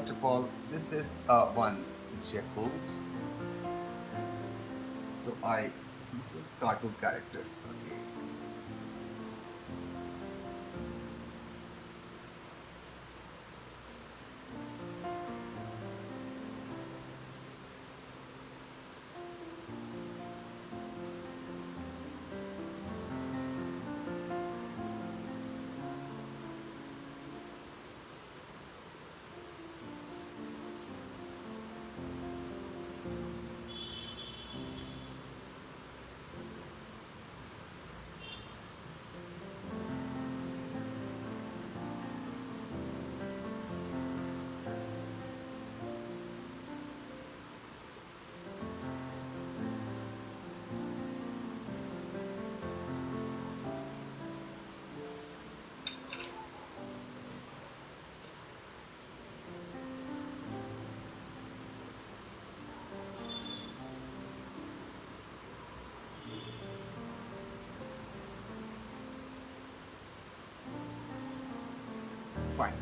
first of all, this is one Jekyll. So this is cartoon characters. Okay. Fine.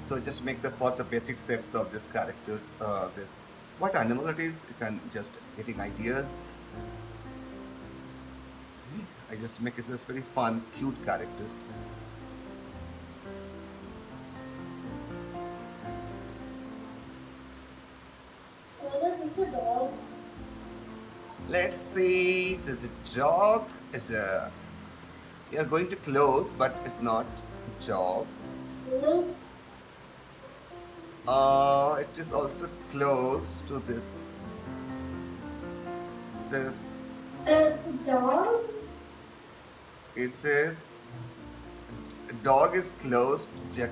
So just make the first basic steps of this characters. This what animal it is. You can just getting ideas. I just make it a very fun, cute characters. Father, it's a dog. Let's see. It is a dog. It's a. You are going to close, but it's not dog. Wolf. It is also close to this. Dog. It says dog is close to Jack.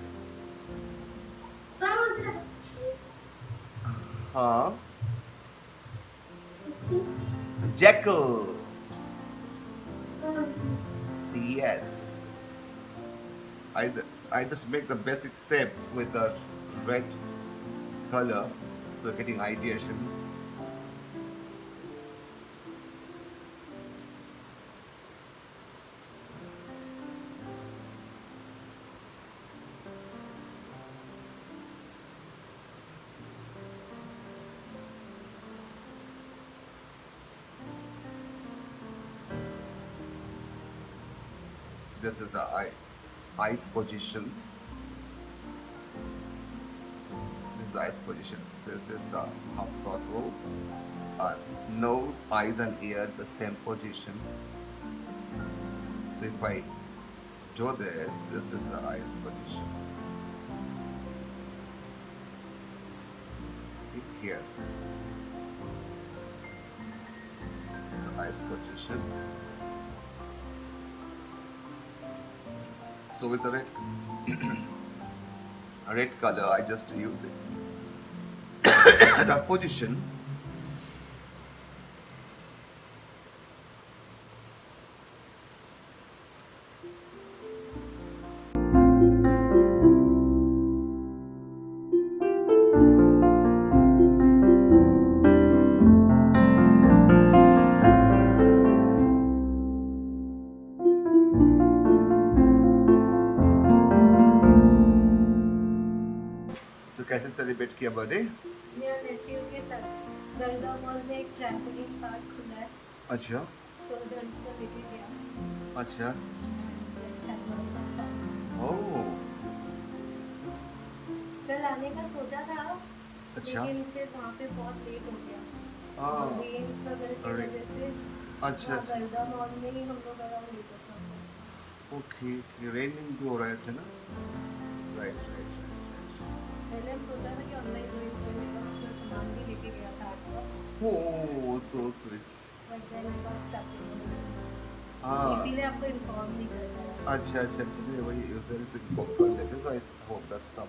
How is it? Huh? Jekyll. Um, Yes. I just make the basic shapes with the red color, so getting ideation. This is the eyes positions. This is the eyes position. This is the half circle. Nose, eyes, and ear the same position. So if I do this is the eyes position. Here. This is the eyes position. So with the red color, I just use it. The position. तो कैसे celebrate किया birthday? मेरा नेफ्यू के साथ दरगाह mall में एक trampoline park खुला है, अच्छा तो उधर उसको लेके गया। अच्छा कल ओह आने का सोचा था, अच्छा लेकिन फिर वहाँ पे बहुत लेट हो गया। हाँ रेन्स वगैरह की अरे वजह से अच्छा वहाँ दरगाह मॉल में ही हम लोग आराम लेते थे। ओके रेनिंग भी हो रहे थे ना राइट राइट पहले हम सोचा था कि ऑनलाइन ड्राइंग करने का अपना सामान भी लेके गया था आर्ट का, oh so sweet but then I got stuck. हाँ इसीलिए आपको इन्फॉर्म नहीं कर पाया। अच्छा अच्छा अच्छा नहीं वही यूजुअली तो इन्फॉर्म कर लेते हैं तो आई होप दैट सम